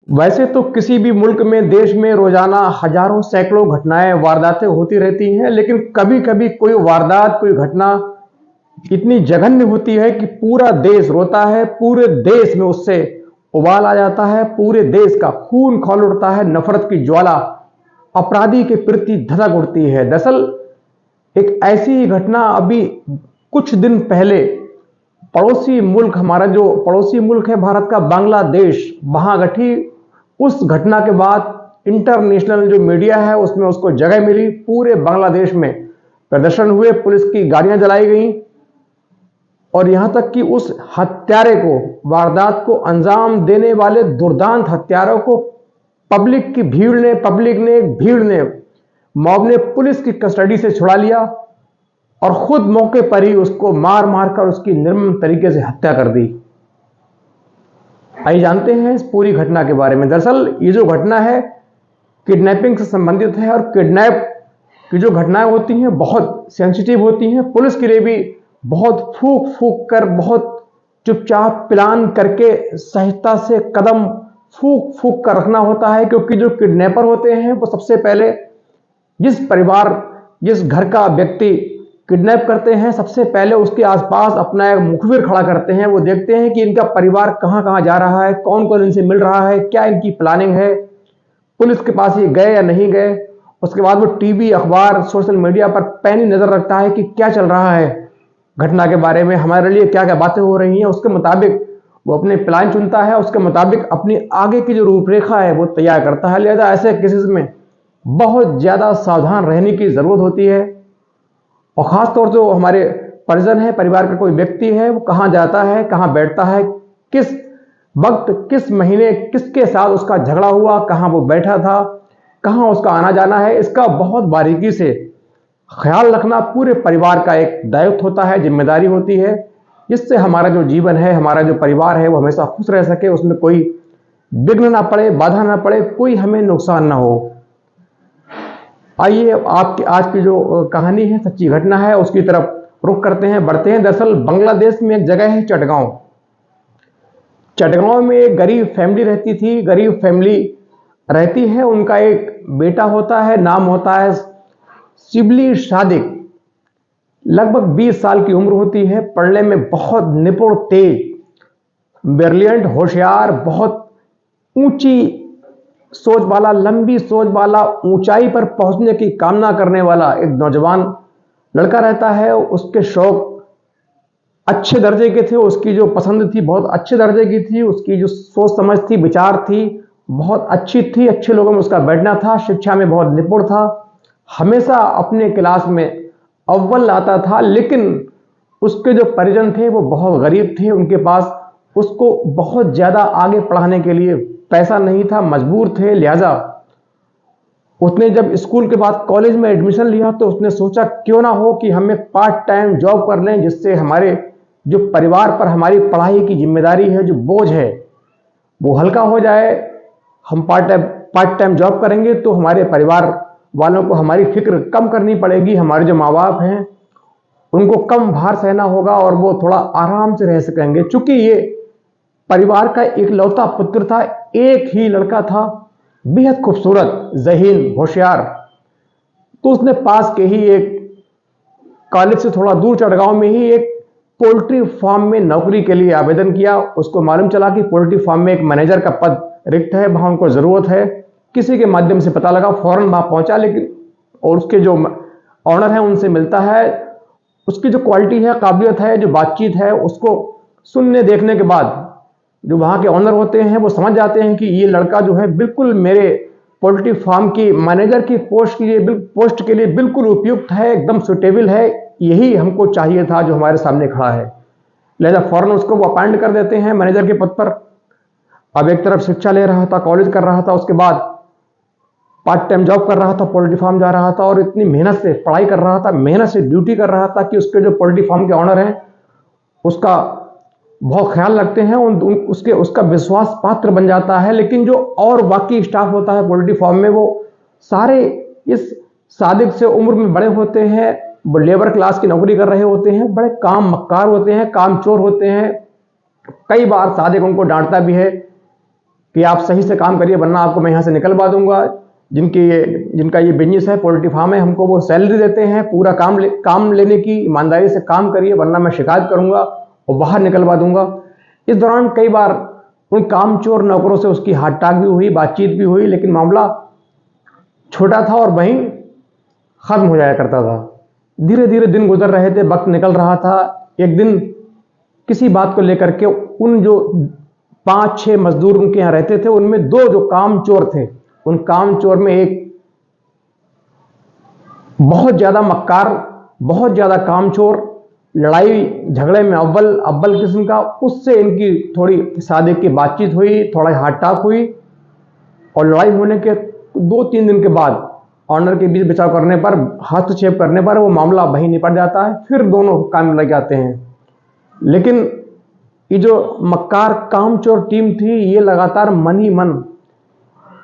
वैसे तो किसी भी मुल्क में, देश में रोजाना हजारों सैकड़ों घटनाएं, वारदातें होती रहती हैं, लेकिन कभी कभी कोई वारदात, कोई घटना इतनी जघन्य होती है कि पूरा देश रोता है, पूरे देश में उससे उबाल आ जाता है, पूरे देश का खून खौल उठता है, नफरत की ज्वाला अपराधी के प्रति धधक उठती है। दरअसल एक ऐसी ही घटना अभी कुछ दिन पहले पड़ोसी मुल्क, हमारा जो पड़ोसी मुल्क है भारत का, बांग्लादेश, वहां घटी। उस घटना के बाद इंटरनेशनल जो मीडिया है उसमें उसको जगह मिली, पूरे बांग्लादेश में प्रदर्शन हुए, पुलिस की गाड़ियां जलाई गई और यहां तक कि उस हत्यारे को, वारदात को अंजाम देने वाले दुर्दांत हत्यारों को भीड़ ने, मॉब ने पुलिस की कस्टडी से छुड़ा लिया और खुद मौके पर ही उसको मार मार कर उसकी निर्मम तरीके से हत्या कर दी। आइए जानते हैं इस पूरी घटना के बारे में। दरअसल ये जो घटना है किडनैपिंग से संबंधित है और किडनैप की जो घटनाएं होती हैं बहुत सेंसिटिव होती हैं। पुलिस के लिए भी बहुत फूक फूक कर, बहुत चुपचाप प्लान करके, सहजता से कदम फूक फूक कर रखना होता है, क्योंकि जो किडनैपर होते हैं वो सबसे पहले जिस परिवार, जिस घर का व्यक्ति किडनैप करते हैं, सबसे पहले उसके आसपास अपना एक मुखबिर खड़ा करते हैं। वो देखते हैं कि इनका परिवार कहां कहां जा रहा है, कौन कौन इनसे मिल रहा है, क्या इनकी प्लानिंग है, पुलिस के पास ये गए या नहीं गए। उसके बाद वो टीवी, अखबार, सोशल मीडिया पर पैनी नजर रखता है कि क्या चल रहा है घटना के बारे में, हमारे लिए क्या क्या बातें हो रही हैं। उसके मुताबिक वो अपने प्लान चुनता है, उसके मुताबिक अपनी आगे की जो रूपरेखा है वो तैयार करता है। लिहाजा ऐसे केसेस में बहुत ज्यादा सावधान रहने की जरूरत होती है। और खासतौर से जो हमारे परिजन है, परिवार का कोई व्यक्ति है, वो कहां जाता है, कहां बैठता है, किस वक्त, किस महीने, किसके साथ उसका झगड़ा हुआ, कहां वो बैठा था, कहां उसका आना जाना है, इसका बहुत बारीकी से ख्याल रखना पूरे परिवार का एक दायित्व होता है, जिम्मेदारी होती है, जिससे हमारा जो जीवन है, हमारा जो परिवार है वो हमेशा खुश रह सके, उसमें कोई विघ्न ना पड़े, बाधा ना पड़े, कोई हमें नुकसान ना हो। आइए आपकी आज की जो कहानी है, सच्ची घटना है, उसकी तरफ रुख करते हैं, बढ़ते हैं। दरअसल बांग्लादेश में एक जगह है चटगांव। चटगांव में एक गरीब फैमिली रहती थी, गरीब फैमिली रहती है। उनका एक बेटा होता है, नाम होता है शिबली सादिक। लगभग 20 साल की उम्र होती है, पढ़ने में बहुत निपुण, तेज, ब्रिलियंट, होशियार, बहुत ऊंची सोच वाला, लंबी सोच वाला, ऊंचाई पर पहुंचने की कामना करने वाला एक नौजवान लड़का रहता है। उसके शौक अच्छे दर्जे के थे, उसकी जो पसंद थी बहुत अच्छे दर्जे की थी, उसकी जो सोच समझ थी, विचार थी, बहुत अच्छी थी, अच्छे लोगों में उसका बैठना था, शिक्षा में बहुत निपुण था, हमेशा अपने क्लास में अव्वल आता था। लेकिन उसके जो परिजन थे वो बहुत गरीब थे, उनके पास उसको बहुत ज्यादा आगे पढ़ाने के लिए पैसा नहीं था, मजबूर थे। लिहाजा उसने जब स्कूल के बाद कॉलेज में एडमिशन लिया तो उसने सोचा क्यों ना हो कि हम एक पार्ट टाइम जॉब कर लें, जिससे हमारे जो परिवार पर हमारी पढ़ाई की जिम्मेदारी है, जो बोझ है, वो हल्का हो जाए। हम पार्ट टाइम जॉब करेंगे तो हमारे परिवार वालों को हमारी फिक्र कम करनी पड़ेगी, हमारे जो माँ बाप हैं उनको कम भार सहना होगा और वो थोड़ा आराम से रह सकेंगे। चूंकि ये परिवार का इकलौता पुत्र था, एक ही लड़का था, बेहद खूबसूरत, ज़हीन, होशियार। तो उसने पास के ही एक कॉलेज से थोड़ा दूर चटगांव में ही एक पोल्ट्री फार्म में नौकरी के लिए आवेदन किया। उसको मालूम चला कि पोल्ट्री फार्म में एक मैनेजर का पद रिक्त है, वहां उनको जरूरत है। किसी के माध्यम से पता लगा, फौरन वहां पहुंचा। लेकिन और उसके जो ऑनर है उनसे मिलता है, उसकी जो क्वालिटी है, काबिलियत है, जो बातचीत है, उसको सुनने देखने के बाद जो वहां के ऑनर होते हैं वो समझ जाते हैं कि ये लड़का जो है बिल्कुल मेरे पोल्ट्री फार्म की मैनेजर की पोस्ट के लिए बिल्कुल उपयुक्त है, एकदम सुटेबल है, यही हमको चाहिए था जो हमारे सामने खड़ा है। लिहाजा फौरन उसको वो अपॉइंट कर देते हैं मैनेजर के पद पर। अब एक तरफ शिक्षा ले रहा था, कॉलेज कर रहा था, उसके बाद पार्ट टाइम जॉब कर रहा था, पोल्ट्री फार्म जा रहा था और इतनी मेहनत से पढ़ाई कर रहा था, मेहनत से ड्यूटी कर रहा था कि उसके जो पोल्ट्री फार्म के ऑनर हैं उसका बहुत ख्याल रखते हैं, उसका विश्वास पात्र बन जाता है। लेकिन जो और बाकी स्टाफ होता है पोल्ट्री फार्म में, वो सारे इस सादिक से उम्र में बड़े होते हैं, वो लेबर क्लास की नौकरी कर रहे होते हैं, बड़े काम मक्कार होते हैं, काम चोर होते हैं। कई बार सादिक उनको डांटता भी है कि आप सही से काम करिए वरना आपको मैं यहाँ से निकलवा दूंगा। जिनका ये बिजनेस है, पोल्ट्री फार्म है, हमको वो सैलरी देते हैं, पूरा काम लेने की ईमानदारी से काम करिए वरना मैं शिकायत करूंगा और बाहर निकलवा दूंगा। इस दौरान कई बार उन कामचोर नौकरों से उसकी हाथ-टाक भी हुई, बातचीत भी हुई, लेकिन मामला छोटा था और वहीं खत्म हो जाया करता था। धीरे धीरे दिन गुजर रहे थे, वक्त निकल रहा था। एक दिन किसी बात को लेकर के उन जो 5-6 मजदूर उनके यहाँ रहते थे, उनमें 2 जो कामचोर थे, उन कामचोर में एक बहुत ज्यादा मक्कार, बहुत ज्यादा कामचोर, लड़ाई झगड़े में अव्वल किस्म का, उससे इनकी थोड़ी सादिक की बातचीत हुई, थोड़ा हाथ-टाक हुई और लड़ाई होने के 2-3 दिन के बाद ऑनर के बीच बचाव करने पर, हस्तक्षेप करने पर वो मामला वहीं निपट जाता है। फिर दोनों काम में लग जाते हैं। लेकिन ये जो मक्कार कामचोर टीम थी, ये लगातार मन ही मन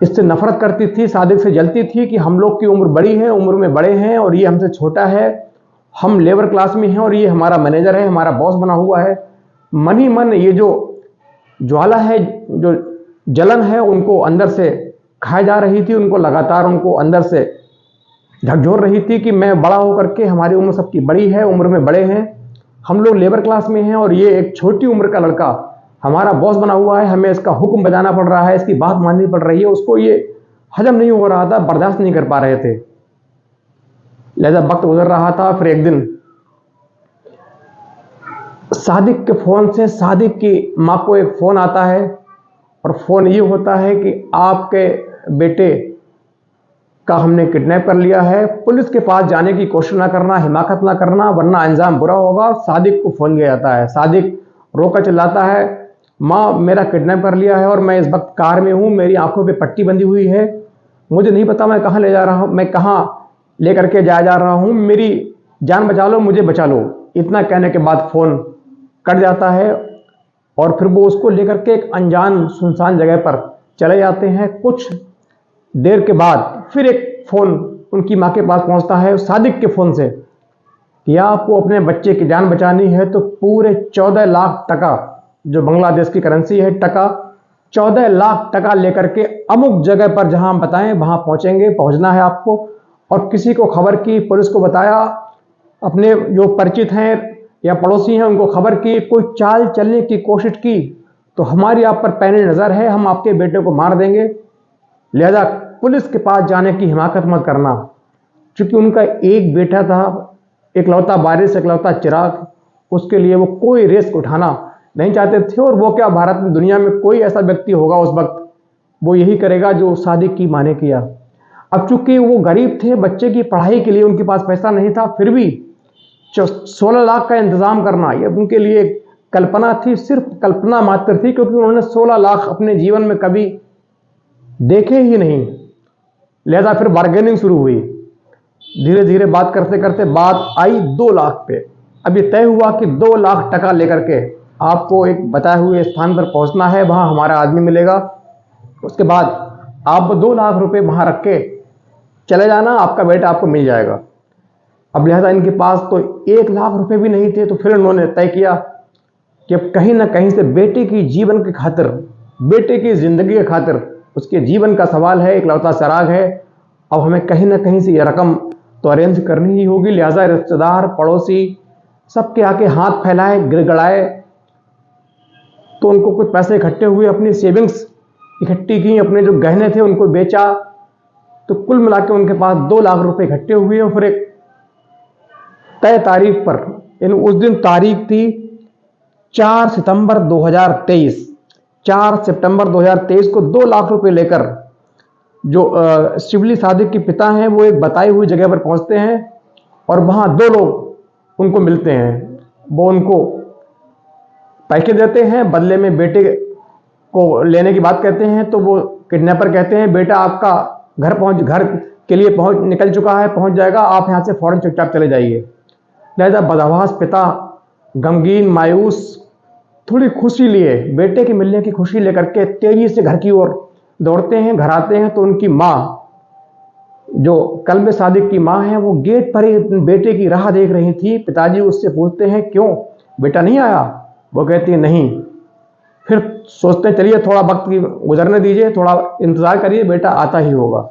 इससे नफरत करती थी, सादिक से जलती थी कि हम लोग की उम्र बड़ी है, उम्र में बड़े हैं और ये हमसे छोटा है, हम लेबर क्लास में हैं और ये हमारा मैनेजर है, हमारा बॉस बना हुआ है। मन ही मन ये जो ज्वाला है, जो जलन है, उनको अंदर से खाई जा रही थी, उनको लगातार उनको अंदर से झकझोर रही थी कि मैं बड़ा होकर के, हमारी उम्र सबकी बड़ी है, उम्र में बड़े हैं, हम लोग लेबर क्लास में हैं और ये एक छोटी उम्र का लड़का हमारा बॉस बना हुआ है, हमें इसका हुक्म बजाना पड़ रहा है, इसकी बात माननी पड़ रही है। उसको ये हजम नहीं हो रहा था, बर्दाश्त नहीं कर पा रहे थे। लिहाजा वक्त गुजर रहा था। फिर एक दिन सादिक के फोन से सादिक की माँ को एक फोन आता है और फोन ये होता है कि आपके बेटे का हमने किडनैप कर लिया है, पुलिस के पास जाने की कोशिश ना करना, हिमाकत ना करना वरना अंजाम बुरा होगा। सादिक को फोन किया जाता है। सादिक रोकर चिल्लाता है, माँ मेरा किडनैप कर लिया है और मैं इस वक्त कार में हूँ, मेरी आंखों पे पट्टी बंधी हुई है, मुझे नहीं पता मैं कहाँ ले जा रहा हूँ, मैं कहाँ लेकर के जा रहा हूँ, मेरी जान बचा लो, मुझे बचा लो। इतना कहने के बाद फोन कट जाता है और फिर वो उसको लेकर के एक अनजान सुनसान जगह पर चले जाते हैं। कुछ देर के बाद फिर एक फोन उनकी माँ के पास पहुंचता है सादिक के फोन से कि आपको अपने बच्चे की जान बचानी है तो पूरे 14 लाख टका, जो बांग्लादेश की करेंसी है टका, 14 लाख टका लेकर के अमुक जगह पर जहां हम बताएं वहां पहुंचेंगे, पहुंचना है आपको। और किसी को खबर की, पुलिस को बताया, अपने जो परिचित हैं या पड़ोसी हैं उनको खबर की, कोई चाल चलने की कोशिश की तो हमारी आप पर पैनी नजर है, हम आपके बेटे को मार देंगे। लिहाजा पुलिस के पास जाने की हिमाकत मत करना। क्योंकि उनका एक बेटा था, इकलौता वारिस, इकलौता चिराग, उसके लिए वो कोई रिस्क उठाना नहीं चाहते थे। और वो क्या, भारत में दुनिया में कोई ऐसा व्यक्ति होगा उस वक्त, वो यही करेगा जो सादिक की माँ ने किया। अब चूंकि वो गरीब थे, बच्चे की पढ़ाई के लिए उनके पास पैसा नहीं था, फिर भी 16 लाख का इंतजाम करना ये उनके लिए कल्पना थी, सिर्फ कल्पना मात्र थी, क्योंकि उन्होंने 16 लाख अपने जीवन में कभी देखे ही नहीं। लिहाजा फिर बार्गेनिंग शुरू हुई। धीरे धीरे बात करते करते बात आई 2 लाख पे। अब ये तय हुआ कि 2 लाख टका लेकर के आपको एक बताए हुए स्थान पर पहुंचना है, वहां हमारा आदमी मिलेगा, उसके बाद आप 2 लाख रुपए वहां रख के चले जाना, आपका बेटा आपको मिल जाएगा। अब लिहाजा इनके पास तो 1 लाख रुपए भी नहीं थे, तो फिर उन्होंने तय किया कि अब कहीं ना कहीं से बेटे की जीवन की खातिर, बेटे की जिंदगी की खातिर, उसके जीवन का सवाल है, इकलौता चिराग है, अब हमें कहीं ना कहीं से यह रकम तो अरेंज करनी ही होगी। लिहाजा रिश्तेदार, पड़ोसी सबके आके हाथ फैलाए, गिड़गड़ाए, तो उनको कुछ पैसे इकट्ठे हुए, अपनी सेविंग्स इकट्ठी की, अपने जो गहने थे उनको बेचा, तो कुल मिला के उनके पास 2 लाख रुपए इकट्ठे हुए। और फिर एक तय तारीख पर, उस दिन तारीख थी 4 सितंबर 2023, 4 सितंबर 2023 को 2 लाख रुपए लेकर जो शिबली सादिक के पिता हैं वो एक बताई हुई जगह पर पहुंचते हैं और वहां 2 लोग उनको मिलते हैं। वो उनको पैसे देते हैं, बदले में बेटे को लेने की बात कहते हैं। तो वो किडनैपर कहते हैं, बेटा आपका घर के लिए निकल चुका है, पहुंच जाएगा, आप यहां से फौरन चुपचाप चले जाइए। लिहाजा बदहवास पिता गमगीन, मायूस, थोड़ी खुशी लिए, बेटे के मिलने की खुशी लेकर के तेजी से घर की ओर दौड़ते हैं। घर आते हैं तो उनकी माँ, जो कल्ब सादिक की माँ है, वो गेट पर ही बेटे की राह देख रही थी। पिताजी उससे पूछते हैं, क्यों बेटा नहीं आया? वो कहती है नहीं। फिर सोचते हैं चलिए थोड़ा वक्त की गुजरने दीजिए, थोड़ा इंतज़ार करिए, बेटा आता ही होगा।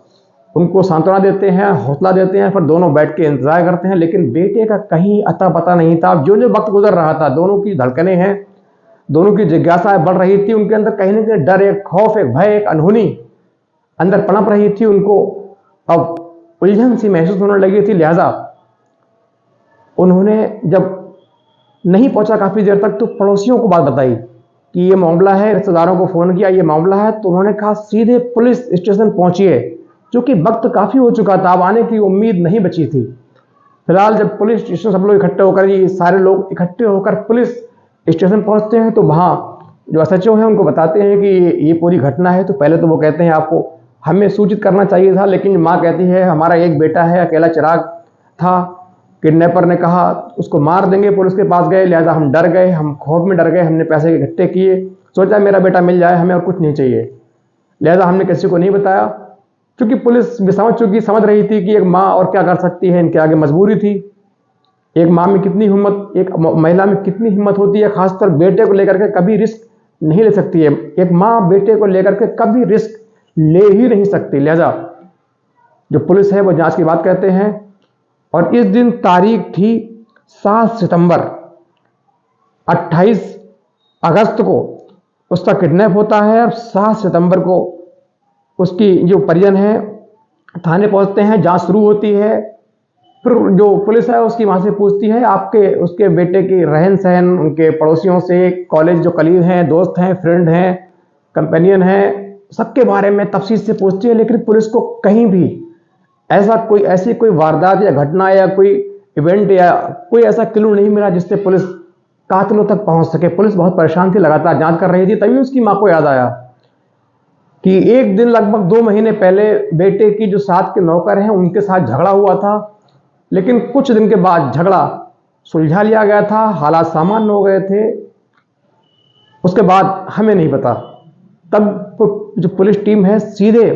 उनको सांत्वना देते हैं, हौसला देते हैं, फिर दोनों बैठ के इंतज़ार करते हैं, लेकिन बेटे का कहीं अता पता नहीं था। जो जो वक्त गुजर रहा था, दोनों की धड़कनें हैं, दोनों की जिज्ञासाएं बढ़ रही थी, उनके अंदर कहीं ना कहीं डर, एक खौफ, एक भय, एक अनहोनी अंदर पनप रही थी। उनको अब उलझन सी महसूस होने लगी थी। लिहाजा उन्होंने जब नहीं पहुंचा काफ़ी देर तक, तो पड़ोसियों को बात बताई कि ये मामला है, रिश्तेदारों को फ़ोन किया, ये मामला है। तो उन्होंने कहा सीधे पुलिस स्टेशन पहुंचिए, क्योंकि वक्त काफ़ी हो चुका था, अब आने की उम्मीद नहीं बची थी। फिलहाल जब पुलिस स्टेशन सब लोग इकट्ठे होकर, ये सारे लोग इकट्ठे होकर पुलिस स्टेशन पहुंचते हैं, तो वहाँ जो एसएचओ हैं उनको बताते हैं कि ये पूरी घटना है। तो पहले तो वो कहते हैं आपको हमें सूचित करना चाहिए था, लेकिन माँ कहती है हमारा एक बेटा है, अकेला चिराग था, किडनैपर ने कहा उसको मार देंगे, पुलिस के पास गए, लिहाजा हम डर गए, हम खौफ में डर गए, हमने पैसे इकट्ठे किए, सोचा मेरा बेटा मिल जाए, हमें और कुछ नहीं चाहिए, लिहाजा हमने किसी को नहीं बताया। क्योंकि पुलिस भी समझ रही थी कि एक माँ और क्या कर सकती है, इनके आगे मजबूरी थी। एक माँ में कितनी हिम्मत, एक महिला में कितनी हिम्मत होती है, खासकर बेटे को लेकर के कभी रिस्क नहीं ले सकती है। एक माँ बेटे को लेकर के कभी रिस्क ले ही नहीं सकती। लिहाजा जो पुलिस है वो जांच की बात कहते हैं। और इस दिन तारीख थी 7 सितंबर, 28 अगस्त को उसका किडनैप होता है। और 7 सितंबर को उसकी जो परिजन है थाने पहुंचते हैं, जांच शुरू होती है। फिर जो पुलिस है उसकी वहाँ से पूछती है आपके उसके बेटे की रहन सहन, उनके पड़ोसियों से, कॉलेज जो कलीग हैं, दोस्त हैं, फ्रेंड हैं, कंपेनियन हैं, सबके बारे में तफसील से पूछती है। लेकिन पुलिस को कहीं भी ऐसी कोई वारदात या घटना या कोई इवेंट या कोई ऐसा क्लू नहीं मिला जिससे पुलिस कातिलों तक पहुंच सके। पुलिस बहुत परेशान थी, लगातार जांच कर रही थी। तभी उसकी माँ को याद आया कि एक दिन लगभग 2 महीने पहले बेटे की जो साथ के नौकर हैं उनके साथ झगड़ा हुआ था, लेकिन कुछ दिन के बाद झगड़ा सुलझा लिया गया था, हालात सामान्य हो गए थे। उसके बाद हमें नहीं पता। तब जो पुलिस टीम है सीधे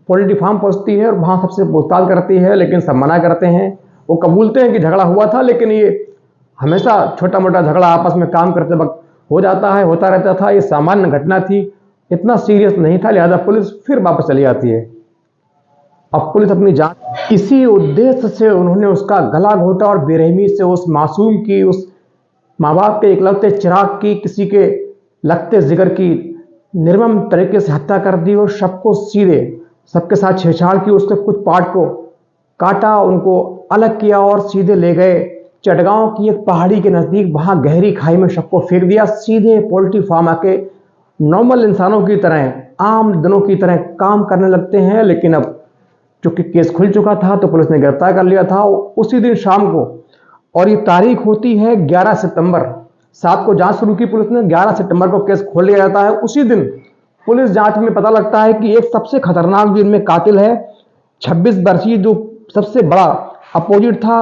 पोल्ट्री फार्म पहुंचती है और वहां सबसे पूछताछ करती है, लेकिन सब मना करते हैं। वो कबूलते हैं कि झगड़ा हुआ था, लेकिन ये हमेशा छोटा मोटा झगड़ा आपस में काम करते वक्त हो जाता है, होता रहता था, ये सामान्य घटना थी, इतना सीरियस नहीं था। लिहाजा पुलिस फिर वापस चली आती है। अब पुलिस अपनी जांच इसी उद्देश्य से उन्होंने उसका गला घोटा और बेरहमी से उस मासूम की, उस माँ बाप के इकलौते चिराग की, किसी के लगते जिगर की निर्मम तरीके से हत्या कर दी और शव को सीधे सबके साथ छेड़छाड़ की। उसके कुछ पार्ट को काटा, उनको अलग किया और सीधे ले गए चटगांव की एक पहाड़ी के नज़दीक, वहाँ गहरी खाई में शव को फेंक दिया। सीधे पोल्ट्री फार्म आके नॉर्मल इंसानों की तरह, आम दिनों की तरह काम करने लगते हैं। लेकिन अब चूंकि केस खुल चुका था तो पुलिस ने गिरफ्तार कर लिया था उसी दिन शाम को। और ये तारीख होती है 11 सितंबर। 7 को जांच शुरू की पुलिस ने, 11 सितंबर को केस खोल लिया जाता है। उसी दिन पुलिस जांच में पता लगता है कि एक सबसे खतरनाक जो इनमें कातिल है, 26 वर्षीय जो सबसे बड़ा अपोजिट था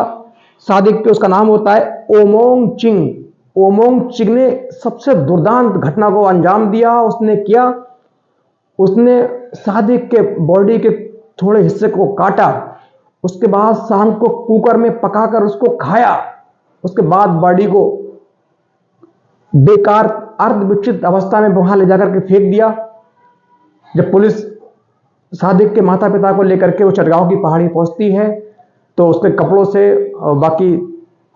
सादिक के, उसका नाम होता है ओमोंग चिंग। ओमोंग चिंग ने सबसे दुर्दांत घटना को अंजाम दिया। उसने सादिक के बॉडी के थोड़े हिस्से को काटा, उसके बाद शाम को कुकर में पकाकर उसको खाया, उसके बाद बॉडी को बेकार अर्धविकसित अवस्था में वहां ले जाकर के फेंक दिया। जब पुलिस सादिक के माता पिता को लेकर के वो चटगांव की पहाड़ी पहुंचती है तो उसके कपड़ों से और बाकी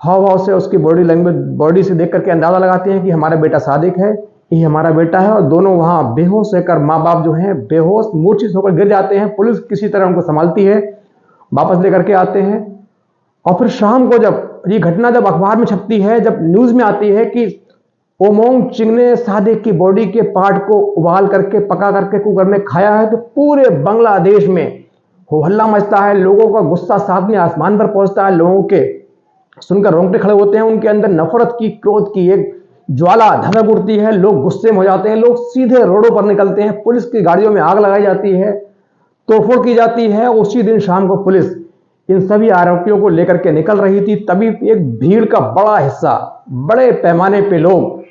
हाव भाव से, उसकी बॉडी लैंग्वेज, बॉडी से देख करके अंदाजा लगाते हैं कि हमारा बेटा सादिक है, ये हमारा बेटा है। और दोनों वहाँ बेहोश होकर, माँ बाप जो हैं बेहोश मूर्छित होकर गिर जाते हैं। पुलिस किसी तरह उनको संभालती है, वापस लेकर के आते हैं। और फिर शाम को जब ये घटना जब अखबार में छपती है, जब न्यूज में आती है कि ओमोंग चिंग ने सादिक की बॉडी के पार्ट को उबाल करके, पका करके कुकर में खाया है, तो पूरे बांग्लादेश में हो हल्ला मचता है। लोगों का गुस्सा सातवें आसमान पर पहुंचता है। लोगों के सुनकर रोंगटे खड़े होते हैं, उनके अंदर नफरत की, क्रोध की एक ज्वाला धधक उठती है। लोग गुस्से में हो जाते हैं, लोग सीधे रोडों पर निकलते हैं। पुलिस की गाड़ियों में आग लगाई जाती है, तोड़फोड़ की जाती है। उसी दिन शाम को पुलिस इन सभी आरोपियों को लेकर के निकल रही थी, तभी एक भीड़ का बड़ा हिस्सा, बड़े पैमाने पे लोग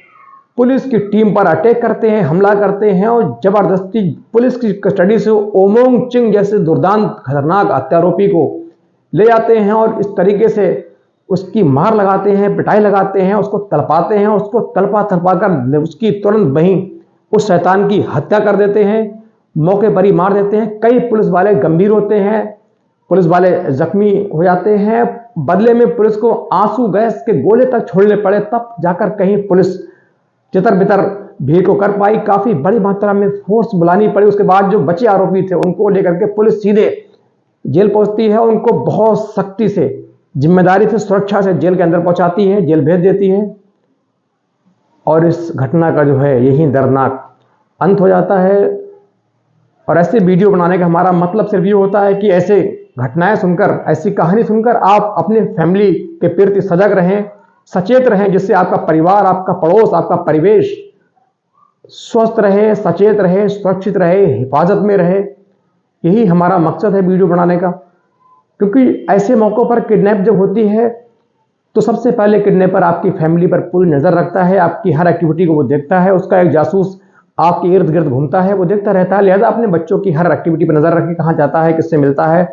पुलिस की टीम पर अटैक करते हैं, हमला करते हैं और जबरदस्ती पुलिस की कस्टडी से ओमोंग चिंग जैसे दुर्दांत खतरनाक हत्यारोपी को ले जाते हैं और इस तरीके से उसकी मार लगाते हैं, पिटाई लगाते हैं, उसको तड़पाते हैं। उसको तड़पा कर उसकी तुरंत वहीं उस शैतान की हत्या कर देते हैं, मौके पर ही मार देते हैं। कई पुलिस वाले गंभीर होते हैं, पुलिस वाले जख्मी हो जाते हैं। बदले में पुलिस को आंसू गैस के गोले तक छोड़ने पड़े, तब जाकर कहीं पुलिस तितर बितर भीड़ को कर पाई। काफी बड़ी मात्रा में फोर्स बुलानी पड़ी। उसके बाद जो बचे आरोपी थे उनको लेकर के पुलिस सीधे जेल पहुंचती है, उनको बहुत सख्ती से, जिम्मेदारी से, सुरक्षा से जेल के अंदर पहुंचाती है, जेल भेज देती है। और इस घटना का जो है यही दर्दनाक अंत हो जाता है। और ऐसे वीडियो बनाने का हमारा मतलब सिर्फ ये होता है कि ऐसे घटनाएं सुनकर, ऐसी कहानी सुनकर आप अपने फैमिली के प्रति सजग रहें, सचेत रहें, जिससे आपका परिवार, आपका पड़ोस, आपका परिवेश स्वस्थ रहे, सचेत रहे, सुरक्षित रहे, हिफाजत में रहे। यही हमारा मकसद है वीडियो बनाने का। क्योंकि ऐसे मौक़ों पर किडनैप जब होती है तो सबसे पहले किडनैपर आपकी फैमिली पर पूरी नज़र रखता है, आपकी हर एक्टिविटी को वो देखता है। उसका एक जासूस आपके इर्द गिर्द घूमता है, वो देखता रहता है। लिहाजा अपने बच्चों की हर एक्टिविटी पर नज़र रखें, कहाँ जाता है, किससे मिलता है,